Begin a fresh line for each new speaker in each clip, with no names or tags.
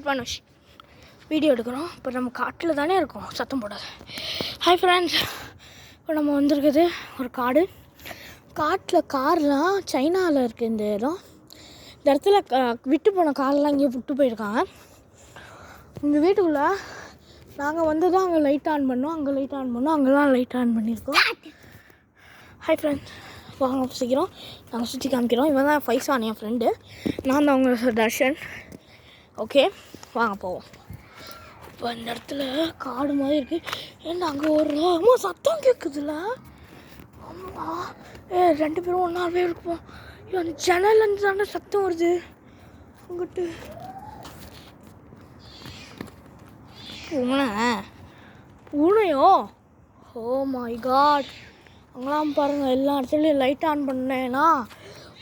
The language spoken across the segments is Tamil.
பண்ணுஷ் வீடியோ எடுக்கிறோம். இப்போ நம்ம காட்டில் தானே இருக்கோம், சத்தம் போடாது. ஹாய் ஃப்ரெண்ட்ஸ், இப்போ நம்ம வந்திருக்குது ஒரு காட்டில் கார்லாம் சைனாவில் இருக்குது. இந்த இடத்துல விட்டு போன கார்லாம் இங்கே விட்டு போயிருக்காங்க. இந்த வீட்டுக்குள்ளே நாங்கள் வந்து தான் அங்கே லைட் ஆன் பண்ணோம், அங்கெல்லாம் லைட் ஆன் பண்ணியிருக்கோம். ஹாய் ஃப்ரெண்ட்ஸ், வாங்க சீக்கிரம் நாங்கள் சுற்றி காமிக்கிறோம். இவன் தான் ஃபைசான், என் ஃப்ரெண்டு. நான் தான் அவங்க தர்ஷன். ஓகே, வாங்க போவோம். இப்போ இந்த இடத்துல காடு மாதிரி இருக்குது. ஏன்னா அங்கே ஒரு சத்தம் கேட்குதுல்ல. ஆமாம், ரெண்டு பேரும் ஒன்றாவே இருப்போம். அந்த ஜன்னல்லேருந்து தானே சத்தம் வருது. அங்கிட்டு பூனையோ, ஓ மை காட். அங்கெல்லாம் பாருங்கள், எல்லா இடத்துலையும் லைட் ஆன் பண்ணேன்னா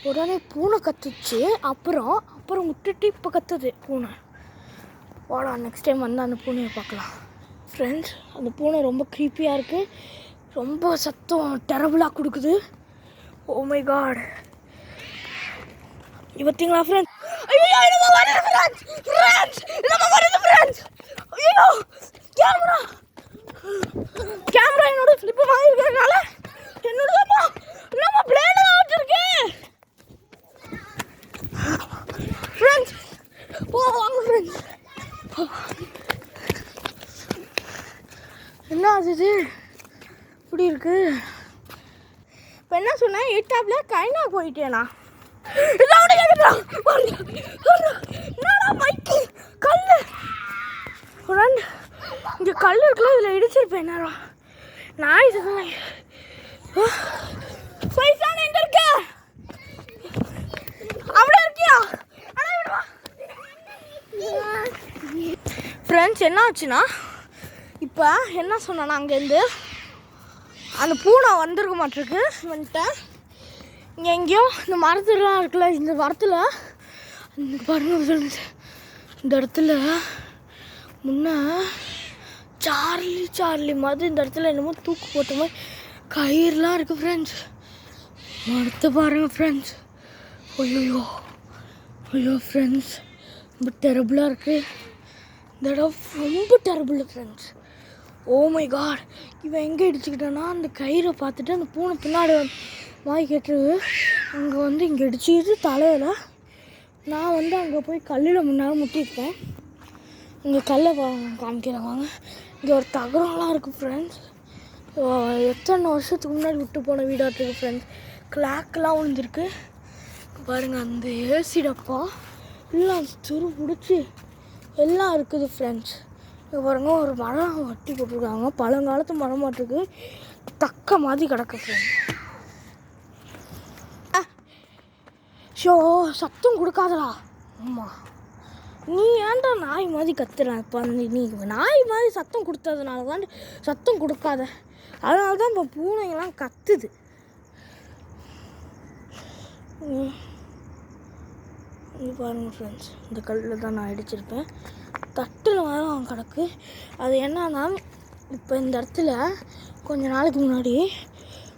உடனே பூனை கத்துச்சு. அப்புறம் விட்டுட்டு இப்போ கத்துது பூனை. வாடா, நெக்ஸ்ட் டைம் வந்து அந்த பூனையை பார்க்கலாம். ஃப்ரெண்ட்ஸ், அந்த பூனை ரொம்ப க்ரீப்பியாக இருக்குது. ரொம்ப சத்தம் டெரபிளாக கொடுக்குது. Oh my god. பார்த்தீங்களா ஃப்ரெண்ட்ஸ்? ஐயோ, கேமரா என்னோட ஸ்லிப்பு வாங்கிருக்கிறதுனால என்னோட நம்ம பிளேனில் வச்சுருக்கேன். ஃப்ரெண்ட்ஸ், வாங்க ஃப்ரெண்ட்ஸ். என்ன ஆகுது இப்படி இருக்கு? இப்போ என்ன சொன்னேன், யூடியூப்ல கைனா போயிட்டேனா? இங்கே கல் இருக்குல்ல, இதில் இடிச்சிருப்பேன். நேரம் நாய் எங்க இருக்க? அப்படியே இருக்கியா? ஃப்ரெண்ட்ஸ், என்ன ஆச்சுன்னா, இப்போ என்ன சொன்னா, அங்கேருந்து அந்த பூனை வந்திருக்க மாட்டிருக்கு. வந்துட்டேன் இங்கே எங்கேயோ இந்த மரத்துலாம் இருக்குல்ல, இந்த மரத்தில் பாருங்க சொல்லுது. இந்த இடத்துல முன்னே சார்லி மாதிரி இந்த இடத்துல என்னமோ தூக்கு போட்ட மாதிரி கயிறுலாம் இருக்குது ஃப்ரெண்ட்ஸ். மரத்தை பாருங்கள் ஃப்ரெண்ட்ஸ். ஐயோ ஃப்ரெண்ட்ஸ், ரொம்ப டெரபிளாக இருக்குது இந்த இடம். ரொம்ப terrible friends. Oh my god. இவன் எங்கே இடிச்சுக்கிட்டான்னா, அந்த கயிறை பார்த்துட்டு அந்த பூனை பின்னாடி வாய் கேட்டுருது. அங்கே வந்து இங்கே இடிச்சிக்கிட்டு தலையில். நான் வந்து அங்கே போய் கல்லில் முன்னாடி முட்டியிருக்கேன். இங்கே கல்லை காமிக்கிறேன் வாங்க. இங்கே ஒரு தகரம்லாம் இருக்குது ஃப்ரெண்ட்ஸ். எத்தனை வருஷத்துக்கு முன்னாடி விட்டு போன வீடாக ஃப்ரெண்ட்ஸ். கிளாக்கெலாம் விழுந்துருக்கு பாருங்கள். அந்த ஏசி டப்பா எல்லாம் துரு பிடிச்சி எல்லாம் இருக்குது ஃப்ரெண்ட்ஸ். இங்கே பாருங்க, ஒரு மரம் வட்டி போட்டிருக்காங்க. பழங்காலத்து மரம் மாட்டுருக்கு, தக்க மாதிரி கிடக்கு ஃப்ரெண்ட்ஸ். ஷோ, சத்தம் கொடுக்காதடா. ஆமாம், நீ ஏன்டா நாய் மாதிரி கத்துற? இப்போ நீ நாய் மாதிரி சத்தம் கொடுத்ததுனால தான் சத்தம் கொடுக்காத. அதனால தான் இப்போ பூனைங்கெல்லாம் கத்துது. இங்கே பாருங்கள் ஃப்ரெண்ட்ஸ், இந்த கல்லில் தான் நான் அடிச்சிருப்பேன். தட்டில் மரம் கிடக்கு. அது என்னன்னா, இப்போ இந்த இடத்துல கொஞ்ச நாளைக்கு முன்னாடி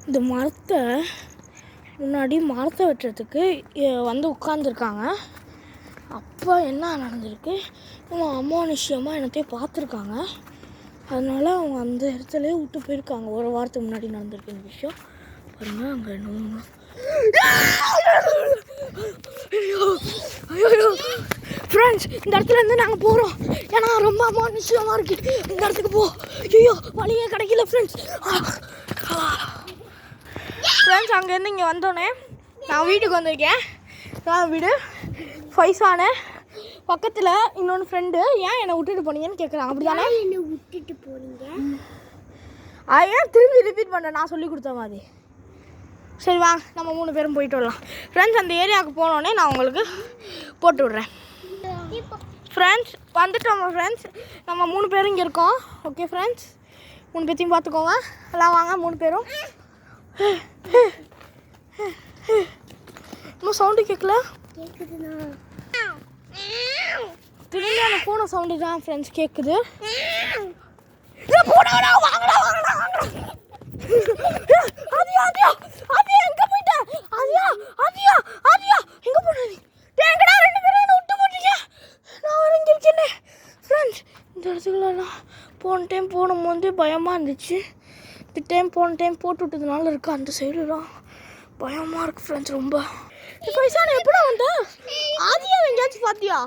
இந்த மரத்தை வெட்டுறதுக்கு வந்து உட்காந்துருக்காங்க. அப்போ என்ன நடந்திருக்கு, நம்ம அமானுஷ்யமாக என்னத்தையும் பார்த்துருக்காங்க. அதனால அவங்க அந்த இடத்துலையே விட்டு போயிருக்காங்க. ஒரு வாரத்துக்கு முன்னாடி நடந்திருக்கு இந்த விஷயம். பாருங்க, அங்கே ஐயோ ஃப்ரெண்ட்ஸ், இந்த இடத்துலேருந்து நாங்கள் போகிறோம். ஏன்னா ரொம்ப அமானுஷ்யமாக இருக்குது இந்த இடத்துக்கு போ. ஐயோ, வழியே கிடைக்கல ஃப்ரெண்ட்ஸ். அங்கேருந்து இங்கே வந்தோடனே நான் வீட்டுக்கு வந்திருக்கேன். நான் வீடு ஃபைசானு பக்கத்தில் இன்னொன்று ஃப்ரெண்டு. ஏன் என்னை விட்டுட்டு போனீங்கன்னு கேட்குறாங்க. அப்படி தானே என்னை விட்டுட்டு போனீங்க? ஏன் திரும்பி ரிப்பீட் பண்ண, நான் சொல்லி கொடுத்த மாதிரி. சரி வாங்க, நம்ம 3 பேரும் போயிட்டு வரலாம். ஃப்ரெண்ட்ஸ், அந்த ஏரியாவுக்கு போனோடனே நான் உங்களுக்கு போட்டு விட்றேன். ஃப்ரெண்ட்ஸ், வந்துட்டோம் ஃப்ரெண்ட்ஸ். நம்ம 3 பேரும் இங்கே இருக்கோம். ஓகே ஃப்ரெண்ட்ஸ், 3 பேர்த்தையும் பார்த்துக்கோங்க. எல்லாம் வாங்க 3 பேரும். இன்னும் சவுண்டு கேட்கல. திரும்பி அந்த பூனை சவுண்டு தான் ஃப்ரெண்ட்ஸ் கேட்குது. எங்கே போயிட்ட? ஆதியா எங்கே போன? நீ எங்கடா 2 பேரும் என்ன விட்டு போட்டீங்க? நான் வர இங்கே இருக்கேன். இந்த இடத்துக்குலாம் போன டைம் போடும்போது பயமாக இருந்துச்சு. இந்த டைம் போன டைம் போட்டு விட்டதுனால இருக்குது அந்த சைடுலாம் பயமாக இருக்குது ஃப்ரெண்ட்ஸ் ரொம்ப. பைசா எப்படா வந்தா ஆதியா எங்கேயாச்சும் பார்த்தியா?